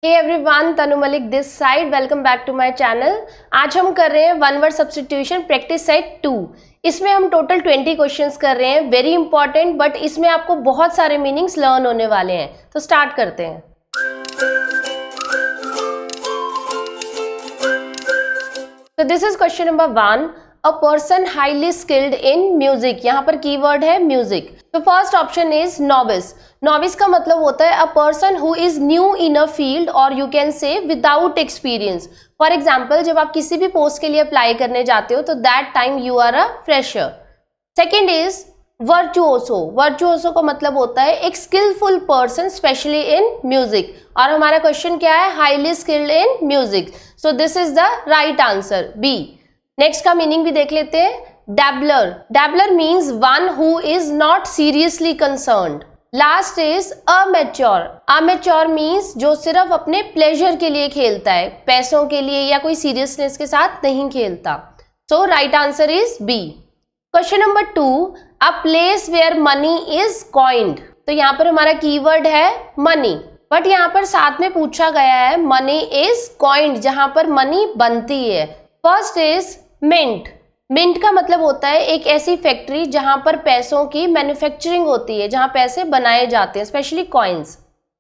Hey everyone, Tanu Malik this side. Welcome back to my channel. आज हम कर रहे हैं one word substitution practice set 2। इसमें हम टोटल 20 क्वेश्चंस कर रहे हैं। वेरी इंपॉर्टेंट, बट इसमें आपको बहुत सारे मीनिंग्स लर्न होने वाले हैं। तो स्टार्ट करते हैं। तो this is question number 1। A person highly skilled in music. यहाँ पर कीवर्ड है म्यूजिक। तो first option is novice. Novice का मतलब होता है a person who is new in a field, और you can say without experience. For example, जब आप किसी भी पोस्ट के लिए अप्लाई करने जाते हो तो that time you are a fresher. Second is virtuoso. Virtuoso का मतलब होता है एक skilful person specially in music, और हमारा क्वेश्चन क्या है? Highly skilled in music. So this is the right answer, B. Next का मीनिंग भी देख लेते हैं। Dabbler. Dabbler means one who is not seriously concerned. Last is amateur. Amateur means जो सिर्फ अपने प्लेजर के लिए खेलता है, पैसों के लिए या कोई सीरियसनेस के साथ नहीं खेलता। So right answer is B. Question number 2। A place where money is coined. तो यहाँ पर हमारा कीवर्ड है मनी, बट यहाँ पर साथ में पूछा गया है मनी इज कॉइन्ड, जहां पर मनी बनती है। First is meant. मिंट का मतलब होता है एक ऐसी फैक्ट्री जहां पर पैसों की मैन्युफैक्चरिंग होती है, जहां पैसे बनाए जाते हैं, specially coins.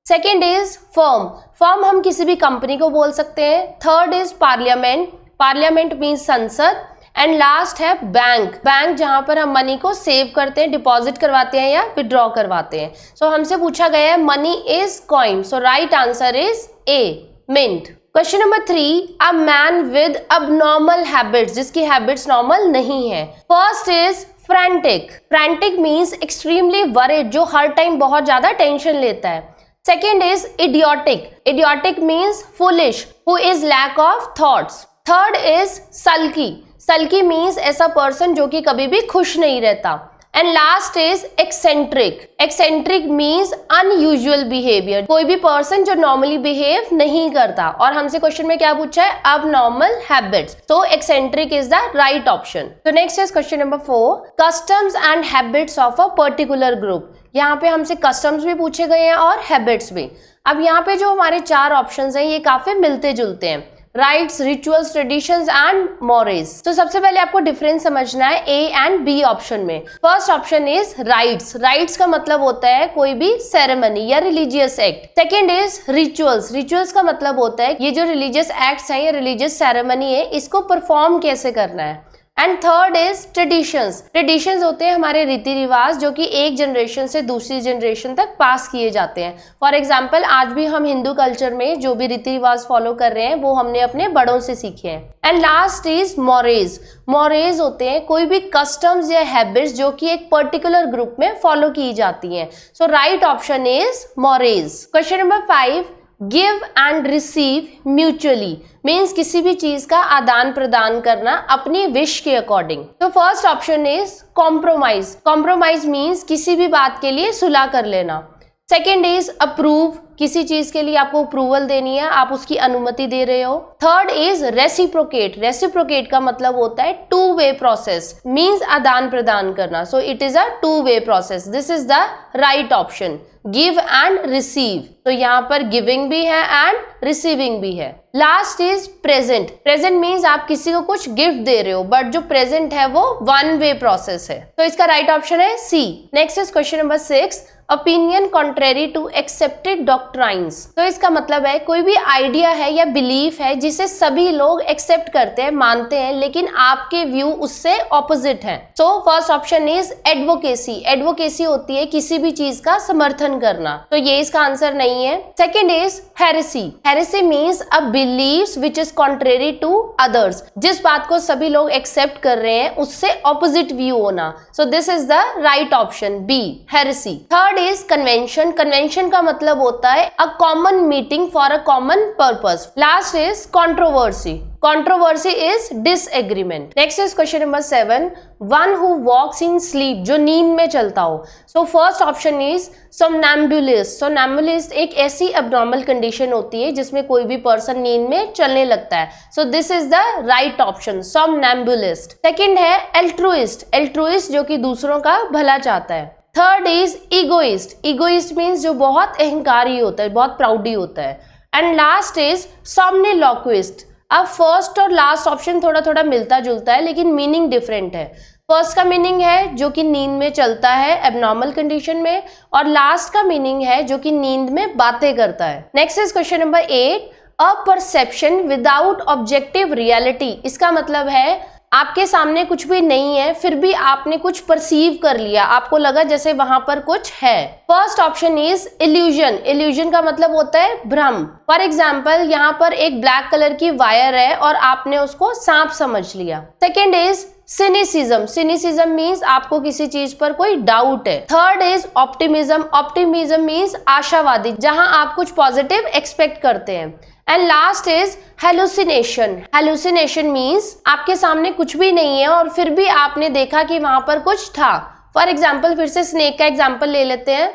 Second is firm. Firm हम किसी भी कंपनी को बोल सकते हैं। Third is parliament. Parliament means संसद। एंड लास्ट है बैंक। बैंक जहां पर हम मनी को सेव करते हैं, डिपॉजिट करवाते हैं या विड्रॉ करवाते हैं। सो हमसे पूछा गया है money is coin. So right answer is A, mint. Question number 3। A man with abnormal habits. जिसकी हैबिट्स नॉर्मल नहीं है। First is frantic. Frantic means extremely worried, जो हर टाइम बहुत ज्यादा टेंशन लेता है। Second is idiotic. Idiotic means foolish, who is lack of thoughts. Third is sulky. Sulky means ऐसा पर्सन जो कि कभी भी खुश नहीं रहता। And last is eccentric. Eccentric means unusual behaviour, कोई भी पर्सन जो नॉर्मली बिहेव नहीं करता। और हमसे क्वेश्चन में क्या पूछा है? अब नॉर्मल हैबिट्स। तो eccentric is the right option. तो next is question number 4। Customs and habits of a particular group. यहाँ पे हमसे कस्टम्स भी पूछे गए हैं और हैबिट्स भी। अब यहाँ पे जो हमारे 4 ऑप्शंस हैं ये काफी मिलते जुलते हैं। Rites, rituals, traditions and mores. तो सबसे पहले आपको डिफरेंस समझना है ए एंड बी ऑप्शन में। First option is rites. Rites का मतलब होता है कोई भी सेरेमनी या religious act. Second is rituals. Rituals का मतलब होता है ये जो रिलीजियस एक्ट्स हैं या रिलीजियस सेरेमनी है, इसको परफॉर्म कैसे करना है। And third is traditions. Traditions होते हैं हमारे रीति रिवाज, जो कि एक जनरेशन से दूसरी जनरेशन तक पास किए जाते हैं। फॉर एग्जाम्पल, आज भी हम हिंदू कल्चर में जो भी रीति रिवाज फॉलो कर रहे हैं वो हमने अपने बड़ों से सीखे हैं। And last is mores. Mores होते हैं कोई भी कस्टम्स या हैबिट्स जो कि एक पर्टिकुलर ग्रुप में फॉलो की जाती हैं। So right option is mores. Question number 5। Give and receive mutually means किसी भी चीज का आदान प्रदान करना अपनी विश के अकॉर्डिंग। तो first option is compromise. Compromise means किसी भी बात के लिए सुलह कर लेना। Second is approve. किसी चीज के लिए आपको अप्रूवल देनी है, आप उसकी अनुमति दे रहे हो। Third is reciprocate. रेसिप्रोकेट का मतलब होता है टू वे प्रोसेस, मीन्स आदान प्रदान करना। So it is a two way process. This is the right option, give and receive. तो यहाँ पर गिविंग भी है एंड रिसीविंग भी है। Last is present. Present means आप किसी को कुछ गिफ्ट दे रहे हो, बट जो प्रेजेंट है वो वन वे प्रोसेस है। तो इसका राइट ऑप्शन है C. Next is question number 6। Opinion contrary to accepted doctrines. तो इसका मतलब है कोई भी आइडिया है या बिलीफ है जिसे सभी लोग एक्सेप्ट करते हैं, मानते हैं, लेकिन आपके व्यू उससे ऑपोजिट है। So first option is advocacy. Advocacy होती है किसी भी चीज का समर्थन करना, तो ये इसका आंसर नहीं है। Second is heresy. Heresy means a belief which is contrary to others. जिस बात को सभी लोग एक्सेप्ट कर रहे हैं उससे ऑपोजिट व्यू होना। So this is the right option, B, heresy. Third is convention. Convention का मतलब होता है a common meeting for a common purpose. Last is controversy. Controversy is disagreement. Next is question number 7। One who walks in sleep, जो नींद में चलता हो। So first option is somnambulist. Somnambulist एक ऐसी एब्नॉर्मल कंडीशन होती है जिसमें कोई भी पर्सन नींद में चलने लगता है। So this is the right option, somnambulist. Second है एल्ट्रुइस्ट। एल्ट्रुइस्ट जो कि दूसरों का भला चाहता है। Third is egoist. Egoist means जो बहुत अहंकारी होता है, बहुत प्राउडी होता है। And last is somniloquist। अब फर्स्ट और लास्ट ऑप्शन थोड़ा थोड़ा मिलता जुलता है लेकिन मीनिंग डिफरेंट है। फर्स्ट का मीनिंग है जो कि नींद में चलता है एबनॉर्मल कंडीशन में, और लास्ट का मीनिंग है जो कि नींद में बातें करता है। Next is question number 8, a perception without objective reality. इसका मतलब है आपके सामने कुछ भी नहीं है फिर भी आपने कुछ परसीव कर लिया, आपको लगा जैसे वहां पर कुछ है। First option is illusion. Illusion का मतलब होता है भ्रम। फॉर एग्जाम्पल यहाँ पर एक ब्लैक कलर की वायर है और आपने उसको सांप समझ लिया। Second is cynicism. Cynicism means आपको किसी चीज पर कोई डाउट है। Third is optimism. Optimism means आशावादी, जहां आप कुछ पॉजिटिव एक्सपेक्ट करते हैं। And last is hallucination. Hallucination means आपके सामने कुछ भी नहीं है और फिर भी आपने देखा कि वहां पर कुछ था। फॉर एग्जाम्पल फिर से स्नेक का एग्जाम्पल ले लेते हैं।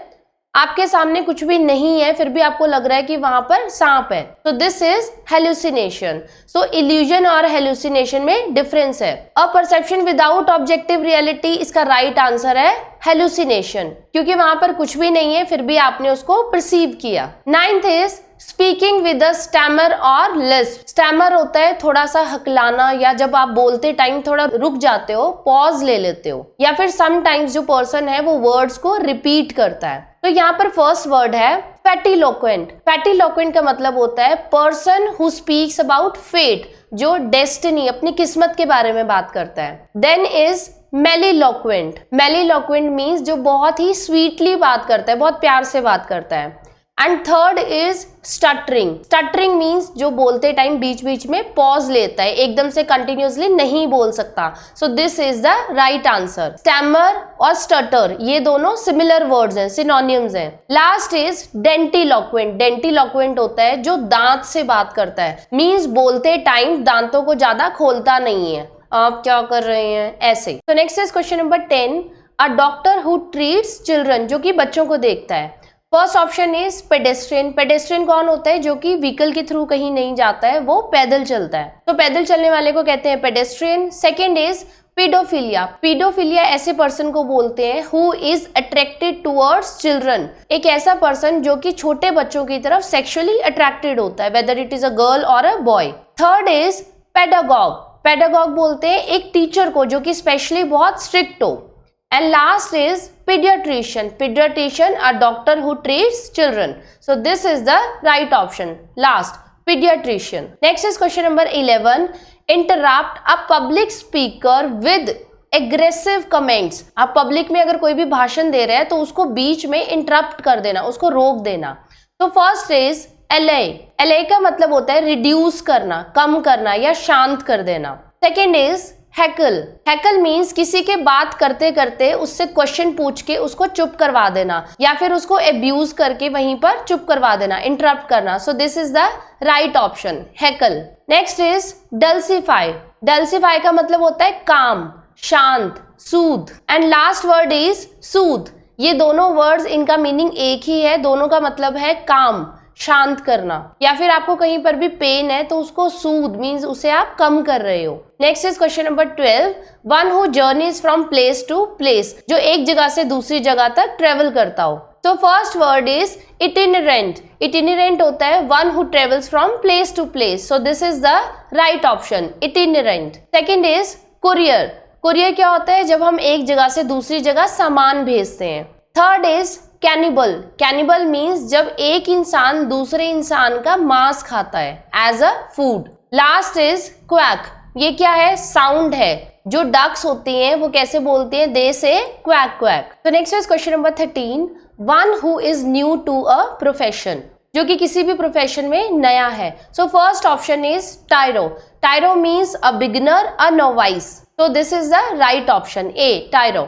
आपके सामने कुछ भी नहीं है फिर भी आपको लग रहा है कि वहां पर सांप है, तो this is hallucination. So illusion और हेलुसिनेशन में डिफरेंस है। A perception without objective reality, इसका राइट आंसर है हेलुसिनेशन, क्योंकि वहां पर कुछ भी नहीं है फिर भी आपने उसको परसीव किया। Ninth is speaking with a stammer और लिस्प। स्टैमर होता है थोड़ा सा हकलाना, या जब आप बोलते टाइम थोड़ा रुक जाते हो, पॉज ले लेते हो, या फिर समटाइम्स जो पर्सन है वो वर्ड्स को रिपीट करता है। तो यहाँ पर फर्स्ट वर्ड है फैटिलोक्वेंट। फैटिलोक्वेंट का मतलब होता है person who speaks about fate, जो डेस्टिनी अपनी किस्मत के बारे में बात करता है। Then is melliloquent. Melliloquent means जो बहुत ही स्वीटली बात करता है, बहुत प्यार से बात करता है। And third is stuttering. Stuttering means जो बोलते टाइम बीच बीच में पॉज लेता है, एकदम से कंटिन्यूअसली नहीं बोल सकता। So this is the right answer. Stammer और स्टटर ये दोनों सिमिलर वर्ड्स हैं, सिनोनिम्स हैं। Last is dentiloquent. डेंटिलोक्वेंट होता है जो दांत से बात करता है, मीन्स बोलते टाइम दांतों को ज्यादा खोलता नहीं है, आप क्या कर रहे हैं ऐसे। तो next is question number 10, a doctor who treats children, जो कि बच्चों को देखता है। First option is pedestrian. Pedestrian कौन होता है? जो कि व्हीकल के थ्रू कहीं नहीं जाता है, वो पैदल चलता है, तो पैदल चलने वाले को कहते हैं pedestrian. Second is paedophilia. Paedophilia ऐसे पर्सन को बोलते हैं who is attracted towards children, एक ऐसा पर्सन जो कि छोटे बच्चों की तरफ सेक्सुअली अट्रैक्टेड होता है, whether it is a girl और a boy. Third is pedagogue. Pedagogue बोलते हैं एक टीचर को जो कि स्पेशली बहुत स्ट्रिक्ट हो। And last is paediatrician. Paediatrician a doctor who treats children, so this is the right option, last paediatrician. Next is question number 11, interrupt a public speaker with aggressive comments. आप public में अगर कोई भी भाषण दे रहे हैं तो उसको बीच में इंटरप्ट कर देना, उसको रोक देना। तो फर्स्ट इज एले। एले का मतलब होता है रिड्यूस करना, कम करना या शांत कर देना। Second is heckle. Heckle means किसी के बात करते करते उससे क्वेश्चन पूछ के उसको चुप करवा देना, या फिर उसको एब्यूज करके वहीं पर चुप करवा देना, इंटरप्ट करना। So this is the right option, heckle. Next is dulcify. Dulcify का मतलब होता है काम, शांत, soothe. And last word is soothe. ये दोनों वर्ड्स, इनका मीनिंग एक ही है, दोनों का मतलब है काम, शांत करना। या फिर आपको कहीं पर भी पेन है तो उसको सूद मीन्स उसे आप कम कर रहे हो। Next is question number 12, one who journeys from place to place, जो एक जगह से दूसरी जगह तक ट्रेवल करता हो। तो first word is itinerant. Itinerant होता है one who travels from place to place, so this is the right option, itinerant. Second is courier. Courier क्या होता है? जब हम एक जगह से दूसरी जगह सामान भेजते हैं। Third is cannibal. Cannibal means जब एक इंसान दूसरे इंसान का मांस खाता है as a food. Last is quack. ये क्या है? साउंड है। जो डक्स होती हैं वो कैसे बोलती हैं? They say quack quack. तो next is question number 13, one who is new to a profession, जो कि किसी भी प्रोफेशन में नया है। So first option is tyro. Tyro means a beginner, a novice, so this is the right option, A, tyro.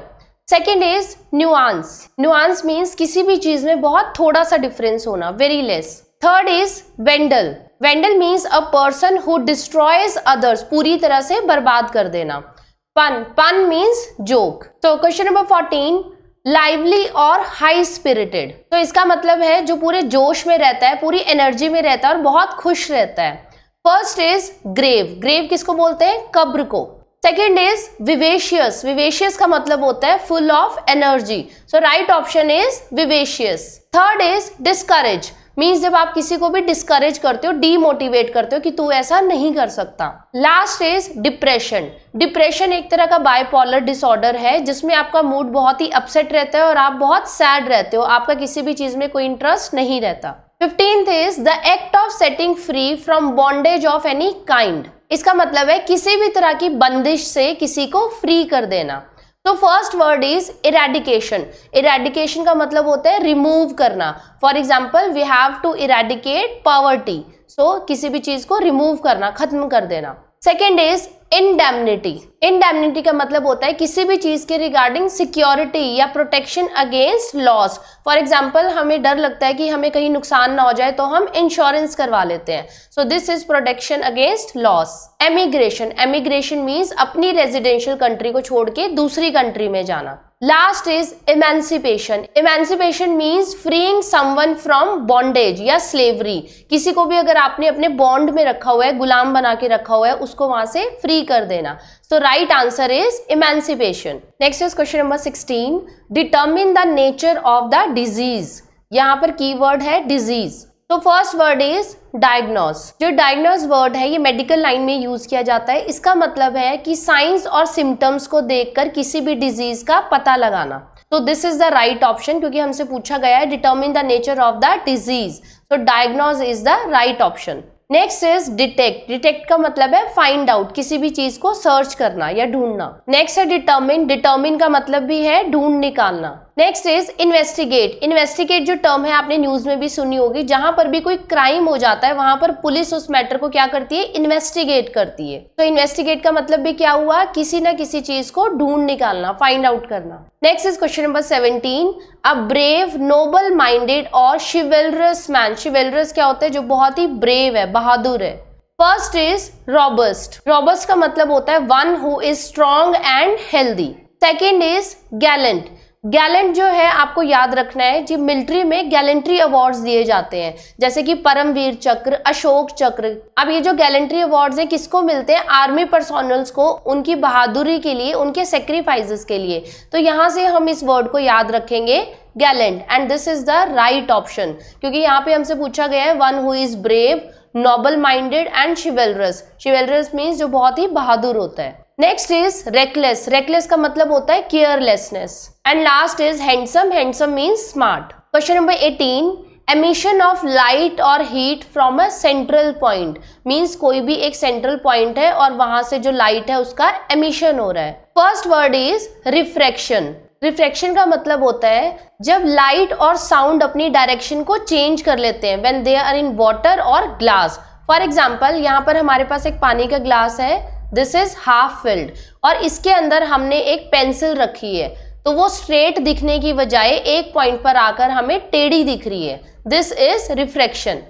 Second is nuance. Nuance means किसी भी चीज में बहुत थोड़ा सा डिफरेंस होना, very less. Third is vandal. Vandal means a person who destroys others, पूरी तरह से बर्बाद कर देना। Pun. Pun means joke. So question number 14, lively और high spirited. तो इसका मतलब है जो पूरे जोश में रहता है, पूरी एनर्जी में रहता है और बहुत खुश रहता है। First is grave. Grave किसको बोलते हैं? कब्र को। Second is vivacious. विवेशियस का मतलब होता है full of energy, so right option is vivacious. Third is discourage, means जब आप किसी को भी डिस्करेज करते हो, डीमोटिवेट करते हो कि तू ऐसा नहीं कर सकता। Last is depression. डिप्रेशन एक तरह का बाइपोलर डिसऑर्डर है जिसमें आपका मूड बहुत ही अपसेट रहता है और आप बहुत सैड रहते हो, आपका किसी भी चीज में कोई इंटरेस्ट नहीं रहता। 15th is the act of setting free from bondage of any kind. इसका मतलब है किसी भी तरह की बंदिश से किसी को फ्री कर देना। तो first word is eradication. Eradication का मतलब होता है रिमूव करना। For example we have to eradicate poverty, so किसी भी चीज को रिमूव करना, खत्म कर देना। Second is indemnity. इंडेमनिटी का मतलब होता है किसी भी चीज के रिगार्डिंग सिक्योरिटी या protection against loss. For example हमें डर लगता है कि हमें कहीं नुकसान ना हो जाए तो हम इंश्योरेंस करवा लेते हैं, सो this is protection against loss. Emigration. Emigration means अपनी रेजिडेंशियल कंट्री को छोड़ के दूसरी कंट्री में जाना। Last is emancipation. Emancipation means freeing someone from bondage या स्लेवरी। किसी को भी अगर आपने अपने बॉन्ड में रखा हुआ है, गुलाम बना के रखा हुआ है, उसको वहां से फ्री कर देना। So right answer is emancipation. Next is question number 16, determine the nature of the disease. यहाँ पर कीवर्ड है डिजीज। तो फर्स्ट वर्ड इज डायग्नोज। जो डायग्नोज वर्ड है ये मेडिकल लाइन में यूज किया जाता है। इसका मतलब है कि साइंस और सिम्टम्स को देखकर किसी भी डिजीज का पता लगाना। तो this is the right option, क्योंकि हमसे पूछा गया है determine the nature of the disease, तो diagnose is the right option. Next is detect. Detect का मतलब है फाइंड आउट, किसी भी चीज को सर्च करना या ढूंढना। नेक्स्ट है डिटर्मिन। डिटर्मिन का मतलब भी है ढूंढ निकालना। Next is investigate. इन्वेस्टिगेट जो टर्म है आपने न्यूज में भी सुनी होगी, जहां पर भी कोई क्राइम हो जाता है वहां पर पुलिस उस मैटर को क्या करती है, इन्वेस्टिगेट करती है। तो इन्वेस्टिगेट का मतलब भी क्या हुआ, किसी ना किसी चीज को ढूंढ निकालना, फाइंड आउट करना। Next is question number 17, a brave, noble minded और शिवेलरस मैन। शिवेलरस क्या होता है, जो बहुत ही ब्रेव है, बहादुर है। First is robust. रॉबस्ट का मतलब होता है one who is strong and healthy. Second is Gallant. Gallant जो है आपको याद रखना है, जी मिलिट्री में गैलेंट्री अवार्ड्स दिए जाते हैं, जैसे कि परमवीर चक्र, अशोक चक्र। अब ये जो गैलेंट्री अवार्ड्स हैं किसको मिलते हैं, आर्मी पर्सोनल्स को, उनकी बहादुरी के लिए, उनके सेक्रीफाइसेस के लिए। तो यहाँ से हम इस वर्ड को याद रखेंगे gallant, and this is the right option, क्योंकि यहाँ पे हमसे पूछा गया है one who is brave, noble minded and chivalrous. Chivalrous means जो बहुत ही बहादुर होता है। Next is reckless. रेकलेस का मतलब होता है carelessness. And last is handsome. Handsome means smart. Question number 18, emission of light और heat from a central point. Means कोई भी एक सेंट्रल पॉइंट है और वहां से जो लाइट है उसका एमिशन हो रहा है। First word is refraction. Refraction का मतलब होता है जब लाइट और साउंड अपनी डायरेक्शन को चेंज कर लेते हैं, when they are in water और ग्लास। फॉर एग्जाम्पल यहाँ पर हमारे पास एक पानी का ग्लास है, दिस इज हाफ फिल्ड, और इसके अंदर हमने एक पेंसिल रखी है, तो वो स्ट्रेट दिखने की बजाय एक पॉइंट पर आकर हमें टेढ़ी दिख रही है, this is refraction.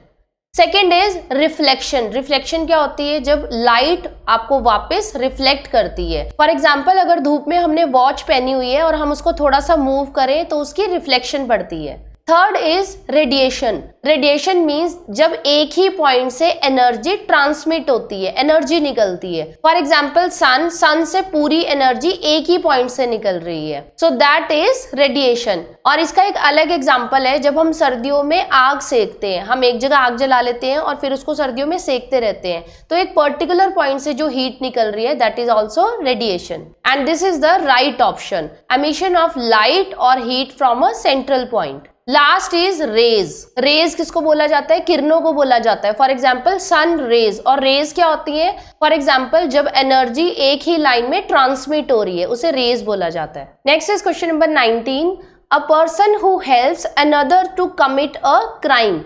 Second is reflection. Reflection क्या होती है, जब लाइट आपको वापस रिफ्लेक्ट करती है। फॉर एग्जाम्पल अगर धूप में हमने वॉच पहनी हुई है और हम उसको थोड़ा सा मूव करें तो उसकी रिफ्लेक्शन पड़ती है। Third is radiation. Radiation means जब एक ही पॉइंट से एनर्जी ट्रांसमिट होती है, एनर्जी निकलती है। फॉर एग्जाम्पल सन से पूरी एनर्जी एक ही पॉइंट से निकल रही है, सो दैट इज रेडिएशन। और इसका एक अलग एग्जाम्पल है, जब हम सर्दियों में आग सेकते हैं, हम एक जगह आग जला लेते हैं और फिर उसको सर्दियों में सेकते रहते हैं, तो एक पर्टिकुलर पॉइंट से जो हीट निकल रही है that is also radiation, and this is the right option, emission of light और heat from a central point. Last is rays. Rays किसको बोला जाता है, किरणों को बोला जाता है। फॉर एग्जाम्पल सन रेज, और रेज क्या होती है, फॉर एग्जाम्पल जब एनर्जी एक ही लाइन में ट्रांसमिट हो रही है उसे रेज बोला जाता है। Next is question number 19, a person who helps another to commit a crime.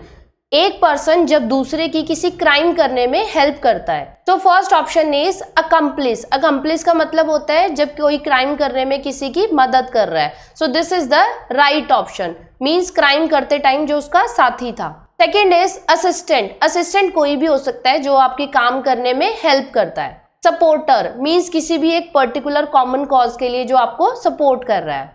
एक पर्सन जब दूसरे की किसी क्राइम करने में हेल्प करता है। तो first option is accomplish. Accomplish का मतलब होता है जब कोई क्राइम करने में किसी की मदद कर रहा है, so this is the right option, means crime करते टाइम जो उसका साथी था। Second is assistant. असिस्टेंट कोई भी हो सकता है जो आपके काम करने में हेल्प करता है। सपोर्टर मीन्स किसी भी एक पर्टिकुलर कॉमन कॉज के लिए जो आपको सपोर्ट कर रहा है।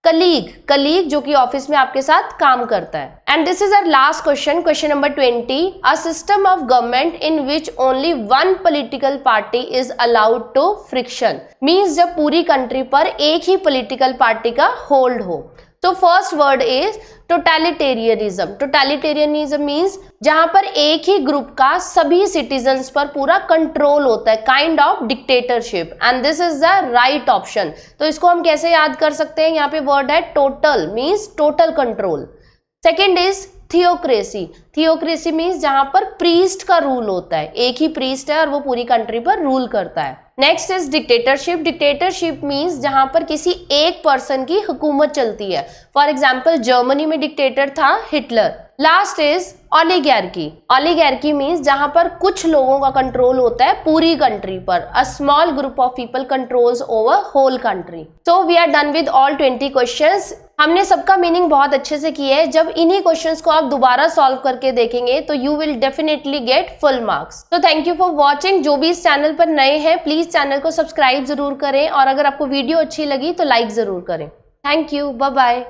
कलीग, कलीग जो कि ऑफिस में आपके साथ काम करता है। And this is our last question, question number 20, a system of government in which only one political party is allowed to function. मीन्स जब पूरी कंट्री पर एक ही पॉलिटिकल पार्टी का होल्ड हो। तो first word is totalitarianism. Totalitarianism means जहां पर एक ही ग्रुप का सभी सिटीजन्स पर पूरा कंट्रोल होता है, kind of dictatorship, and this is the right option. तो इसको हम कैसे याद कर सकते हैं, यहाँ पे वर्ड है total, means total control. Second is theocracy. Theocracy means जहां पर प्रीस्ट का रूल होता है, एक ही प्रीस्ट है और वो पूरी कंट्री पर रूल करता है। Next is dictatorship. Dictatorship means जहां पर किसी एक पर्सन की हुकूमत चलती है, फॉर एग्जाम्पल जर्मनी में डिक्टेटर था Hitler. Last is oligarchy. Oligarchy means जहां पर कुछ लोगों का कंट्रोल होता है पूरी कंट्री पर, a small group of people controls over whole country. So we are done with all 20 questions. हमने सबका मीनिंग बहुत अच्छे से किया है। जब इन्हीं क्वेश्चंस को आप दोबारा सॉल्व करके देखेंगे तो you will definitely get full marks. तो थैंक यू फॉर वॉचिंग। जो भी इस चैनल पर नए हैं प्लीज चैनल को सब्सक्राइब जरूर करें, और अगर आपको वीडियो अच्छी लगी तो लाइक जरूर करें। Thank you, bye bye.